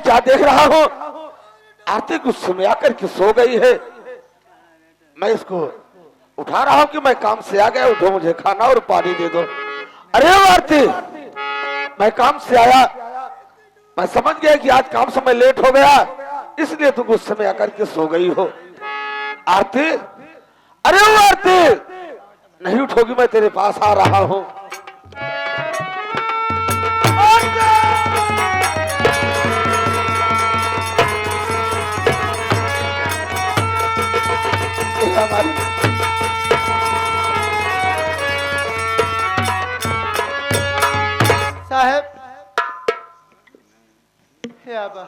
क्या देख रहा हूँ? आरती गुस्से में आकर के सो गई है। मैं इसको उठा रहा हूँ कि मैं काम से आ गया, उठो मुझे खाना और पानी दे दो। अरे आरती, मैं काम से आया, मैं समझ गया कि आज काम से मैं लेट हो गया, इसलिए तू गुस्से में आकर के सो गई हो। आरती, अरे वो आरती, नहीं उठोगी, मैं तेरे पास आ रहा हूँ। साहब, हे आबा,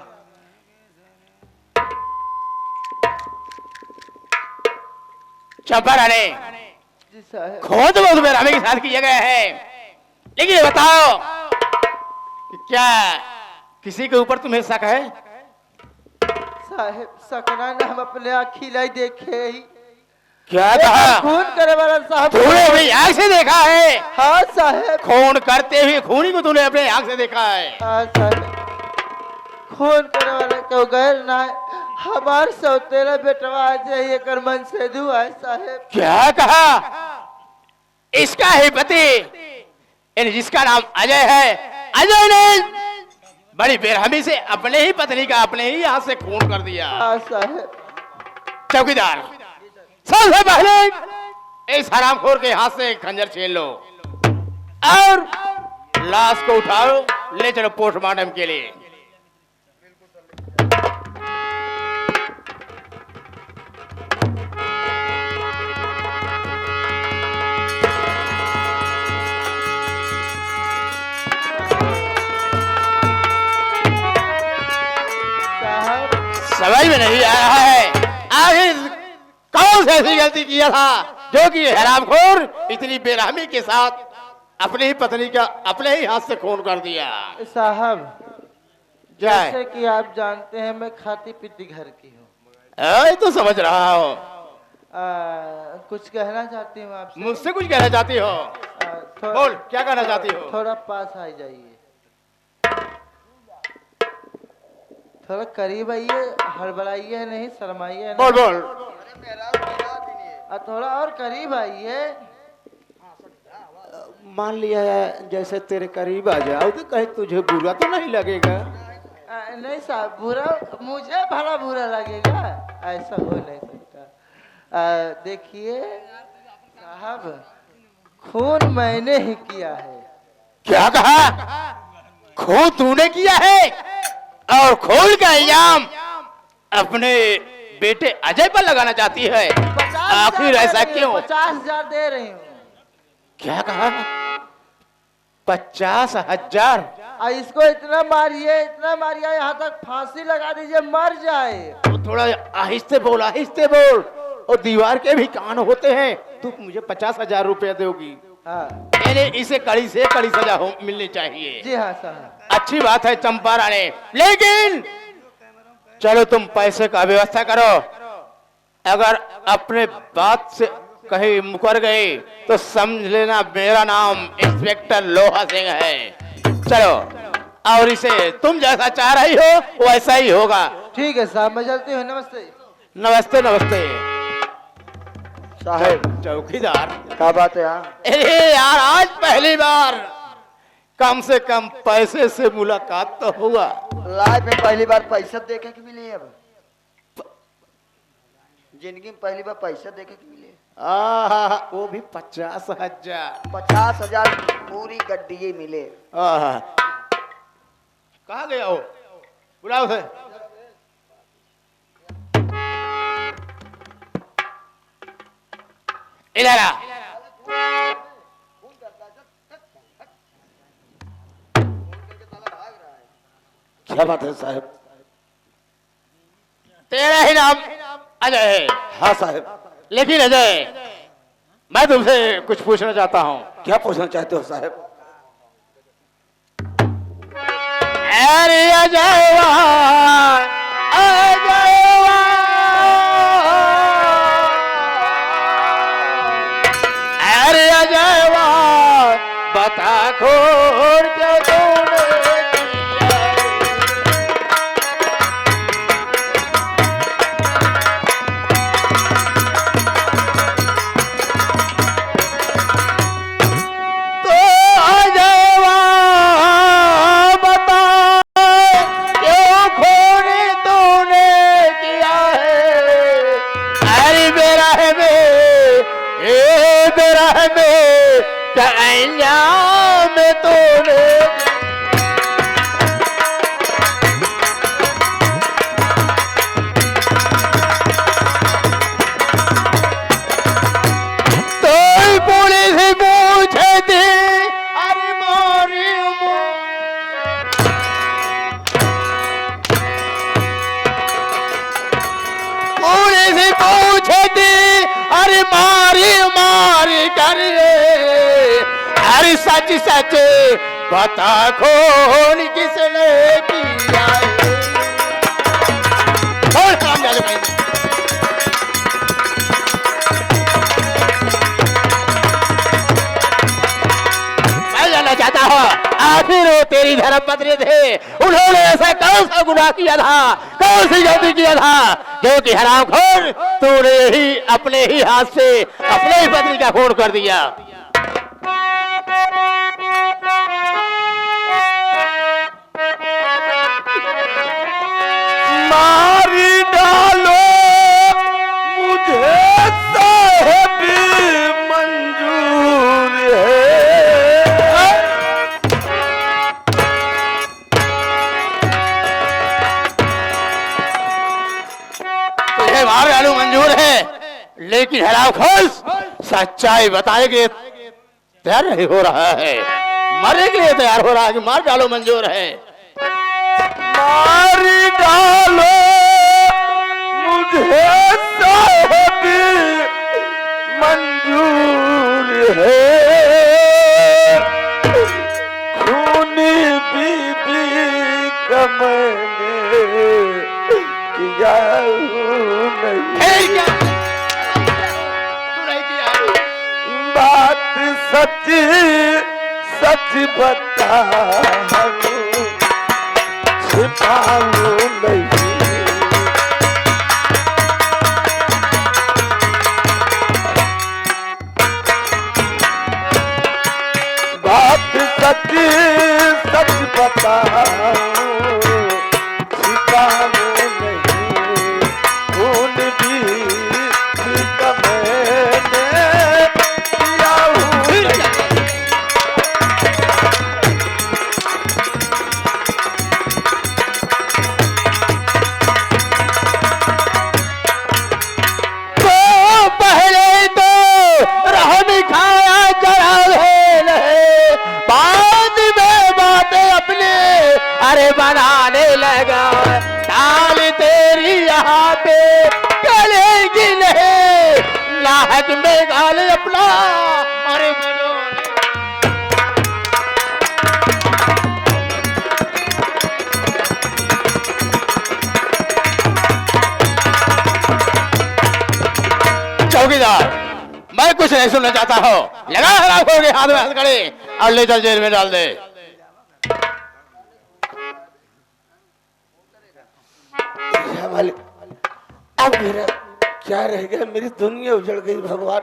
चंपारानी, जी साहब। खुद वो तुम्हें रामी के साथ किया गया है, लेकिन ये बताओ कि क्या किसी के ऊपर तुम्हें शक है? साहब, सकना न हम अपने आँखी लाई देखे ही। क्या कहा? खून करे वाला साहब। तूने अपनी आंख से देखा है? हाँ साहब। खून करते हुए खूनी को तूने अपने आंख से देखा है? हाँ साहब, खून करे वाला क्यों गैर ना है, हमार सौतेला बेटवा आज एकर मन से दुआ है साहब। क्या कहा? इसका ही पति, यानी जिसका नाम अजय है, अजय ने बड़ी बेरहमी से अपने ही पत्नी का अपने ही हाथ से खून कर दिया। हाँ साहब। चौकीदार, सबसे पहले इस हरामखोर के हाथ से खंजर छीन लो और लाश को उठाओ, ले चलो पोस्टमार्टम के लिए। समझ में नहीं आ रहा है आखिर कौन सी ऐसी गलती किया था जो कि हरामखोर इतनी बेरहमी के साथ अपनी ही पत्नी का अपने ही हाथ से खून कर दिया। साहब, जय, जैसे कि आप जानते हैं मैं खाती पीती घर की हूँ। ये तो समझ रहा हो। कुछ कहना चाहती हूँ आपसे। मुझसे कुछ कहना चाहती हो? बोल, क्या कहना चाहती हो? थोड़ा पास आ जाइए, थोड़ा करीब आइए, हड़बड़ाइए नहीं, शर्माइए बोल बोल। थोड़ा और करीब आइए। मान लिया जैसे तेरे करीब आ जाओ तो कहीं तुझे बुरा तो नहीं लगेगा? नहीं साहब, बुरा मुझे भला बुरा लगेगा, ऐसा हो नहीं सकता। देखिए साहब, खून मैंने ही किया है। क्या कहा? खून तूने किया है और खून का इल्जाम अपने बेटे अजय पर लगाना चाहती है? आखिर ऐसा क्यों? 50,000 दे रही हूँ। क्या कहा? 50,000? इसको इतना मारिए यहाँ तक फांसी लगा दीजिए, मर जाए। तो थोड़ा आहिस्ते बोल, आहिस्ते बोल, और दीवार के भी कान होते हैं। तू मुझे 50,000 रुपया दोगी? हाँ। इसे कड़ी से कड़ी सजा मिलनी चाहिए। जी हाँ साहब। अच्छी बात है चंपारानी, लेकिन चलो तुम पैसे का व्यवस्था करो। अगर अपने बात से कहीं मुकर गए तो समझ लेना मेरा नाम इंस्पेक्टर लोहा सिंह है। चलो, और इसे तुम जैसा चाह रही हो वैसा ही होगा। ठीक है साहब, मैं चलती हूँ। नमस्ते। नमस्ते नमस्ते। साहब, चौकीदार, क्या बात है यार? अरे यार, आज पहली बार कम से कम पैसे से मुलाकात तो हुआ। लाइफ में पहली बार पैसा देखे के मिली है। अब जिंदगी में पहली बार पैसा देखे के मिले। वो भी 50,000। 50,000 पूरी गड्डी मिले। कहाँ गया हो? बुलाओ उसे। इधर आ। क्या बात है साहब? तेरा ही नाम अजय है? हाँ साहब। लेकिन अजय, मैं तुमसे कुछ पूछना चाहता हूँ। क्या पूछना चाहते हो साहब? अरे अजय अरे अजय बता खोर क्यों तूने बेरह में क्या में तूने तो पुलिस पूछे थी अरे मोरी पुलिस पूछे थी अरे मारी मारी कर अरे सच सच बता कौन किसने किया कौन काम डाले भाई मैं जानना चाहता हूँ आखिर वो तेरी धर्म पत्नी थे उन्होंने ऐसा कौन सा गुनाह किया था कौन सी गलती किया था जो कि हरामखोर तूने ही अपने ही हाथ से अपने ही पत्नी का खून कर दिया मारी डालो मुझे साहब मंजूर है। तुझे मार डालू मंजूर है लेकिन हरामखोर सच्चाई बताए के तैयार नहीं हो रहा है मरने के लिए तैयार हो रहा है कि मार डालो मंजूर है मारी डालो मुझे साहब मंजूर है। खूनी बीबी का मैंने किया नहीं तू नहीं किया बात सच सच बताऊं छिपाऊं नहीं बात सच सच बताऊं छिपाऊं नहीं खून भी का मैंने किया हूं नहीं। पहले तो रहम खाया जरा बाद में बातें अपने अरे बनाने लगा ताल तेरी यहाँ पे चलेगी नहीं लाहक में गाल अपना अरे चौकीदार मैं कुछ नहीं सुनना चाहता हूँ लगा हरामखोर के हाथ में हथकड़ी और ले चल जेल में डाल दे क्या मालिक अब मेरा क्या रह गया मेरी दुनिया उजड़ गई भगवान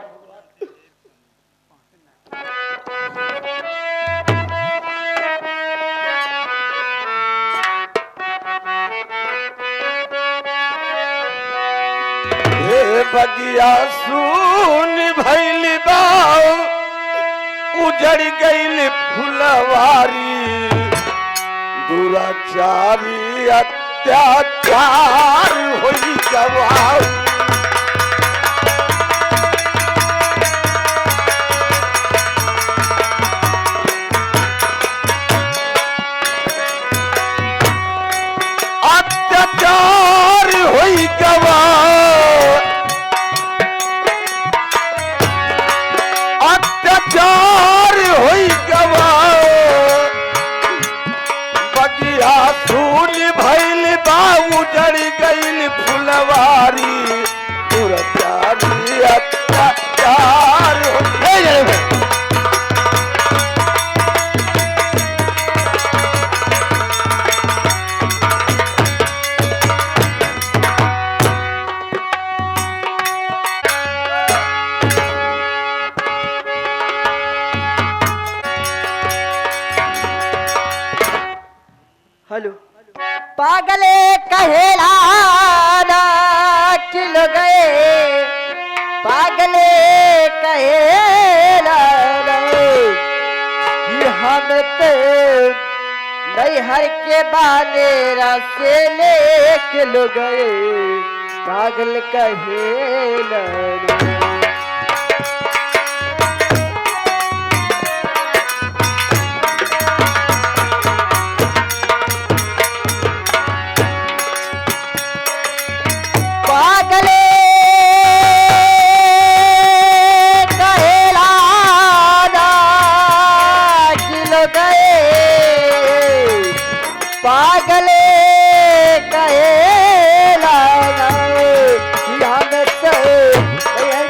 हे बगिया सुन भैली बाऊ उजड़ गई फुलवारी दुराचारी अत्याचार होई गवाऊ अत्याचार होई गवाऊ अत्याचार होई गवाऊ बगिया सुन भैल बाऊ जड़ी गईल फुलवारी दुराचारी अत्याचार हेलो पागले कहेला किल गए पागले कहे हम ते नैहर के बानेरा से लेके लो गए पागल कहे लड़े। पागले कहेला ना किलो गए पागले कहेला ना हम तो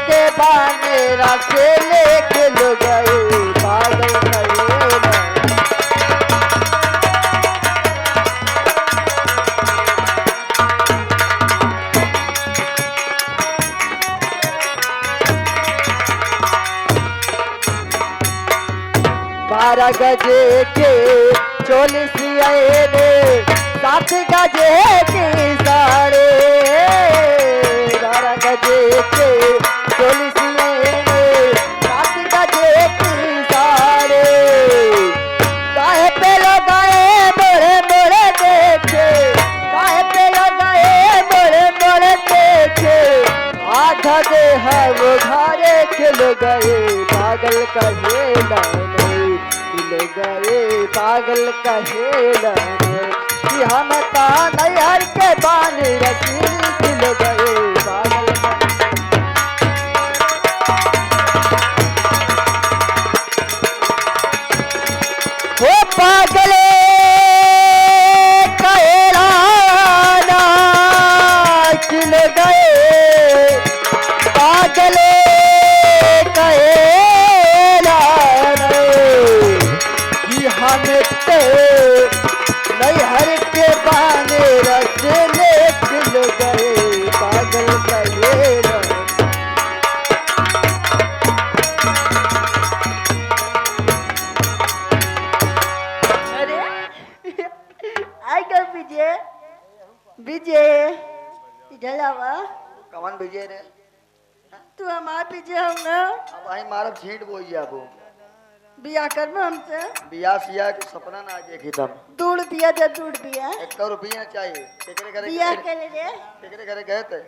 के बानेरा से लेके लो गए पागल कहेला। बारह गजे के चोलीस आए रे 7 गजे के साड़े 12 गजे के 40 आए रे 7 गजे के साड़े काहे पे लगाए बड़े बड़े देखे काहे पे लगाए बड़े बड़े देखे आधा दे हम घरे खेल गए पागल कहे लाने खिल गए पागल कहे लाने कि हम का नैहर के बान रसील खिल गए पागल हो पागले कहे लाना खिल गए पागले कहेला कि हम ते नैहर के बाने रस ले खिल गए पागल कहेला। अरे आई कर विजय विजय इधर आवा कवन विजय रे तू हमार पीछे हो ना अब आई मारब झीट बोई जाबो बिया कर में हमसे बिया सिया के सपना ना देखी तब दूध पिया दे दूध पिया 100 रुपया चाहिए केकरे घरे बिया के ले रे केकरे घरे गए थे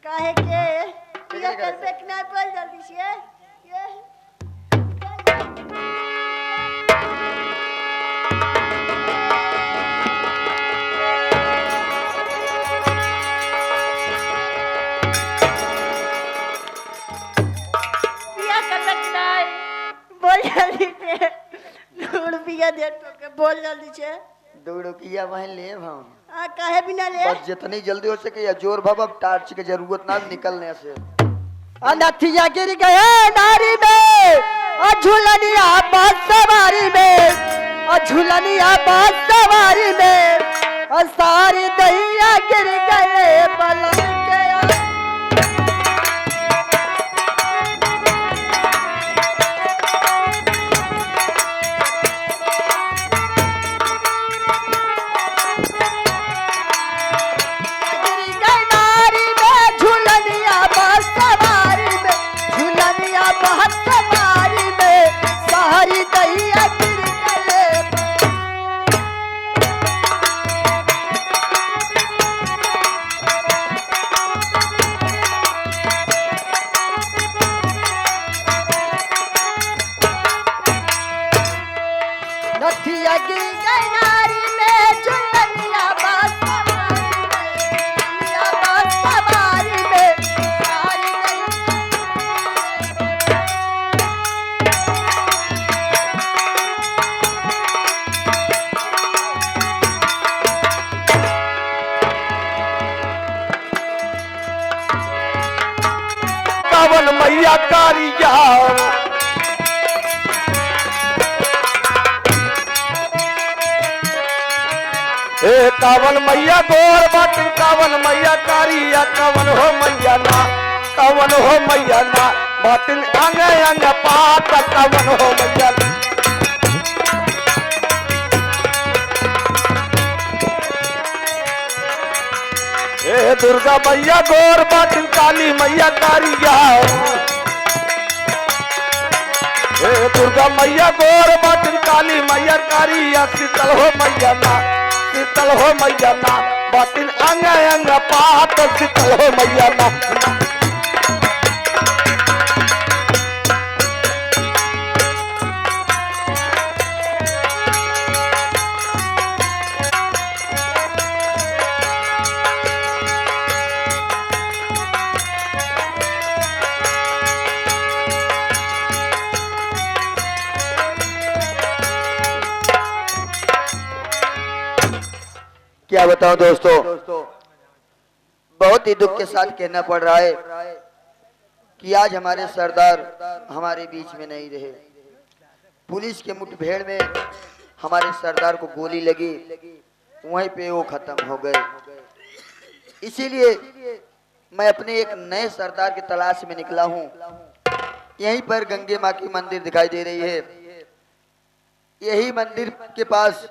काहे के बिया कर पे ना पड़ जल्दी से ये बिया कर लगना बोल जल्दी से दूध पिया दे तो के बोल जल्दी से 2 रुपया वहीं ले हम आ काहे बिना ले बस जितनी जल्दी हो सके या जोर भब अब टार्च की जरूरत ना निकलने से अनथिया गिर गए नारी में और झूलनिया बस सवारी में और झूलनिया बस सवारी में और सारी दहिया गिर गए पलंग के गिर गए नारी में झूलनिया बस सवारी में झूलनिया बस सवारी में सारी दहिया गिर गए नथिया गिर गई नारी में झूलनिया बस सवारी में झूलनिया बस सवारी में सारी कावन मैया कारिया ए कावन मैया गोर बाटिन कावन मैया कारिया कवन हो मैया ना कवन हो मैया ना बाटिन अंग अंग पात कवन हो मैया ना। ए दुर्गा मैया गोर बाटिन काली मैया कारिया हे दुर्गा मैया गोर बाटिन काली मैया कारी या शीतल हो मैया ना, शीतल हो मैया ना, बाटिन अंग अंग पात शीतल हो मैया ना। क्या बताऊं दोस्तों, बहुत ही दुख के साथ कहना पड़ रहा है कि आज हमारे सरदार हमारे बीच में नहीं रहे। पुलिस के मुठभेड़ में हमारे सरदार को गोली लगी, वहीं पे वो खत्म हो गए। इसीलिए मैं अपने एक नए सरदार की तलाश में निकला हूँ। यहीं पर गंगे माँ की मंदिर दिखाई दे रही है। यही मंदिर के पास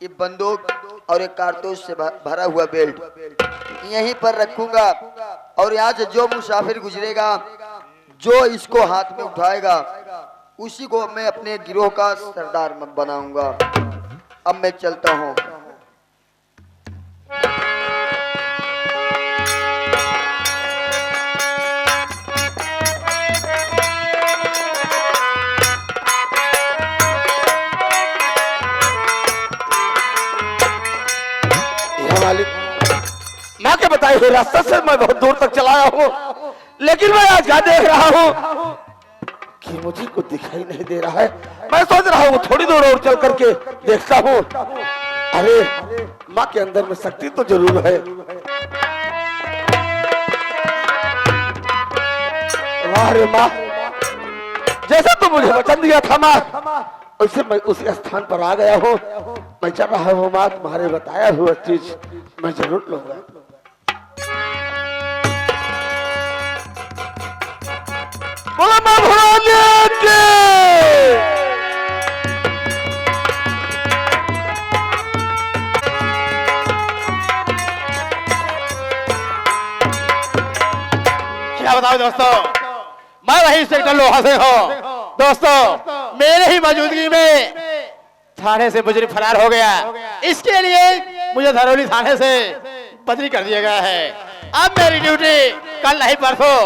ये बंदूक और एक कारतूस से भरा हुआ बेल्ट यहीं पर रखूंगा, और यहाँ से जो मुसाफिर गुजरेगा, जो इसको हाथ में उठाएगा, उसी को मैं अपने गिरोह का सरदार बनाऊंगा। अब मैं चलता हूँ। माँ के बताए हुए रास्ते से मैं बहुत दूर तक चलाया हूँ, लेकिन मैं आज क्या देख रहा हूँ कि मुझे कुछ दिखाई नहीं दे रहा है। मैं सोच रहा हूँ थोड़ी दूर और चल करके देखता हूँ। अरे माँ के अंदर में शक्ति तो जरूर है। वाह रे माँ, जैसा तू मुझे वचन दिया था माँ, वैसे मैं उसी स्थान पर आ गया हूँ। मैं चल रहा हूँ माँ, तुम्हारे बताया हुआ चीज मैं जरूर लूंगा। बोलो माँ भोले के। क्या बताओ दोस्तों, मैं वही सेक्टर लोहा से हूँ। दोस्तों मेरे ही मौजूदगी में थाने से मुजरिम फरार हो गया। इसके लिए मुझे धरौली थाने से बदली कर दिया गया है। अब मेरी ड्यूटी कल नहीं परसों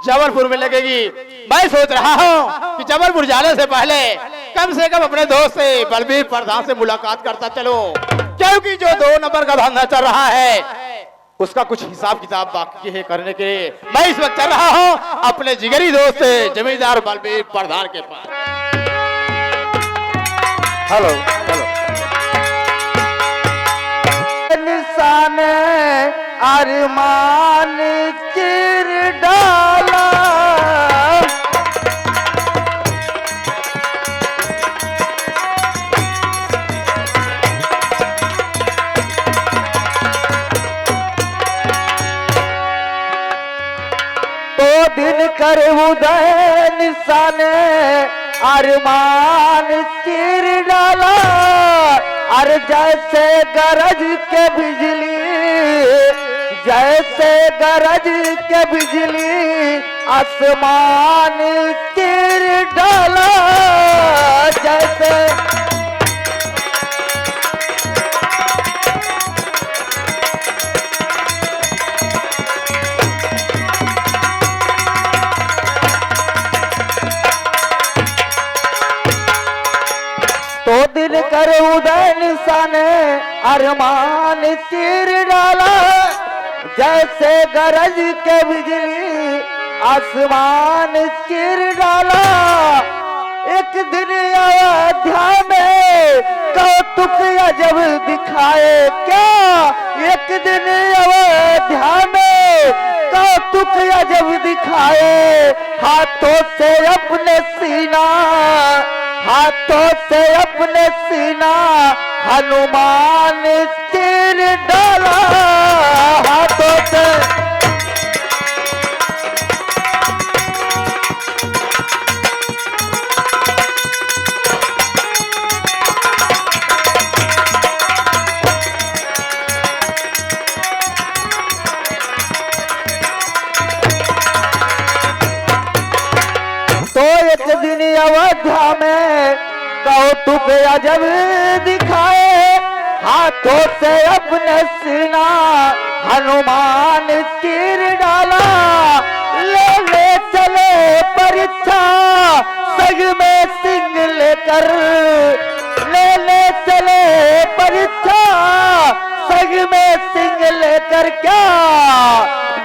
जबलपुर में लगेगी। मैं सोच रहा हूँ कि जबलपुर जाने से पहले कम से कम अपने दोस्त से बलबीर प्रधान से मुलाकात करता चलो, क्योंकि जो 2 नंबर का धंधा चल रहा है उसका कुछ हिसाब किताब बाकी है करने के लिए। मैं इस वक्त चल रहा हूँ अपने जिगरी दोस्त जमींदार बलबीर प्रधान के पास। Hello hello. निशान अरमान चिर डाला, तो दिन कर उदय निशान अरमान चिर डाला। अरे जैसे गरज के बिजली, जैसे गरज के बिजली आसमान चिर डाला। जैसे तो दिन कर उदय निशान अरमान चिर डाला। जैसे गरज के बिजली आसमान चिर डाला। एक दिन अयोध्या में कौतुक अजब दिखाए क्या, एक दिन अयोध्या में कौतुक अजब दिखाए। हाथों से अपने सीना, हाथों से अपने सीना हनुमान तीर डाला। हाथों से तो एक दिन अयोध्या में कौतुक अजब दिखाए, हाथों से अपने सीना हनुमान तीर डाला, ले ले चले परीक्षा संग में सिंह लेकर, ले ले चले परीक्षा संग में सिंह लेकर, क्या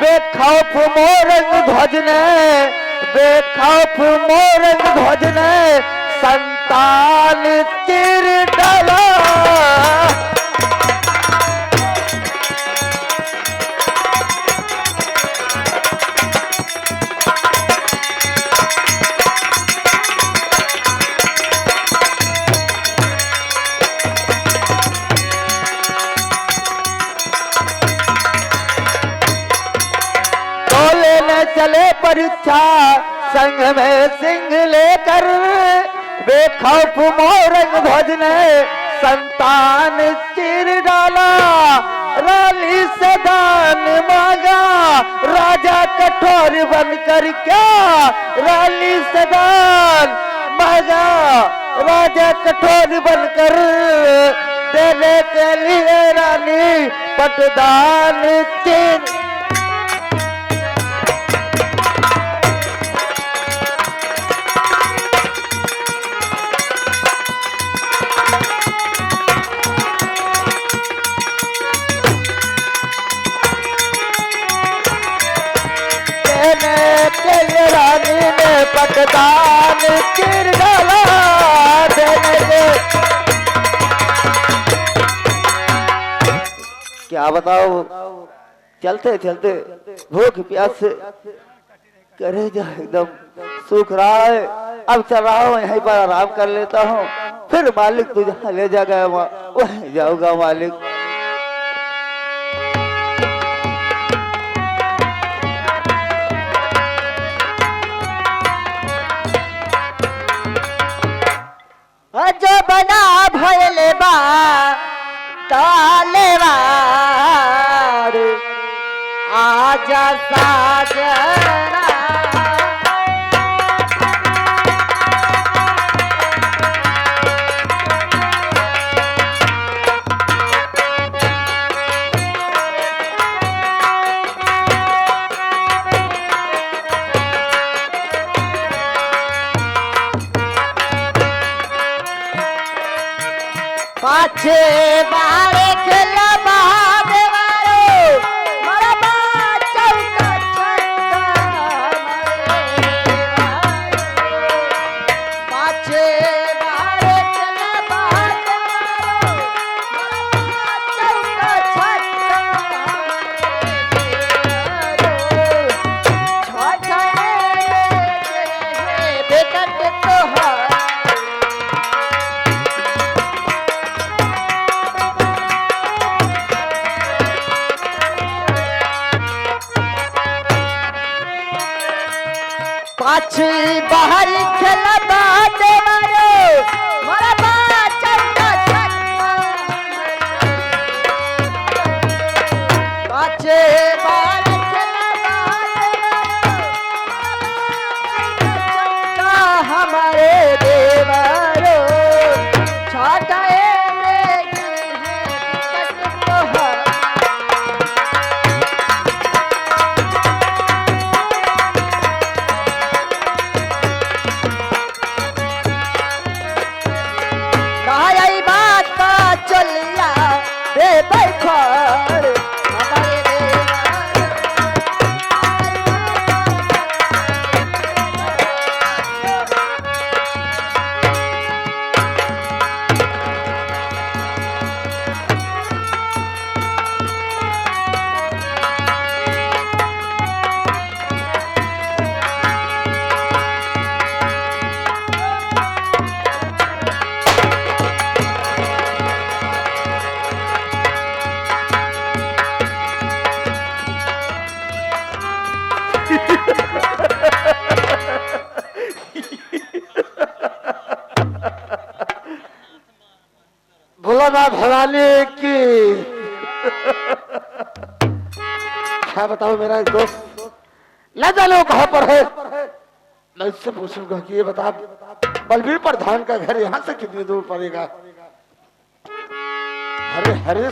बेखौफ मोरंग ध्वज ने, बेखौफ मोरंग ध्वज ने संतान तीर डाला। चले परीक्षा संग में सिंह लेकर, बेखौफ मोरंग ध्वज ने संतान चीर डाला, रानी से दान मांगा राजा कठोर बनकर, क्या रानी से दान मांगा राजा कठोर बनकर, देने के लिए रानी पटदान चीर। रानी ने पटदान चीर डाला, क्या बताओ, चलते चलते भूख प्यास से कलेजा एकदम सूख रहा है। अब चल रहा हूँ, यहीं पर आराम कर लेता हूँ, फिर मालिक तुझे ले जाएगा वहीं जाऊंगा मालिक। जो बना भयले बा तालेवार, आजा साजना पाछे बारे खेला महादेवारो, मारा बात चौका छक्का पाछे बारे खेला महादेवारो, मारा बात चौका छक्का बेटा के तो है। पाछी बाहर खेला बाटे मारो, मारा बात चौका छक्का पाछे बाहर खेला बाटे मारो, हमारे देवरो छाटाए चलिया दे बैठर हमारे भोलानाथ भवानी की। क्या बताओ, मेरा एक दोस्त न जाने वो कहां पर है, मैं इससे पूछूंगा कि ये बता बलबीर प्रधान का घर यहाँ से कितनी दूर पड़ेगा। अरे हरे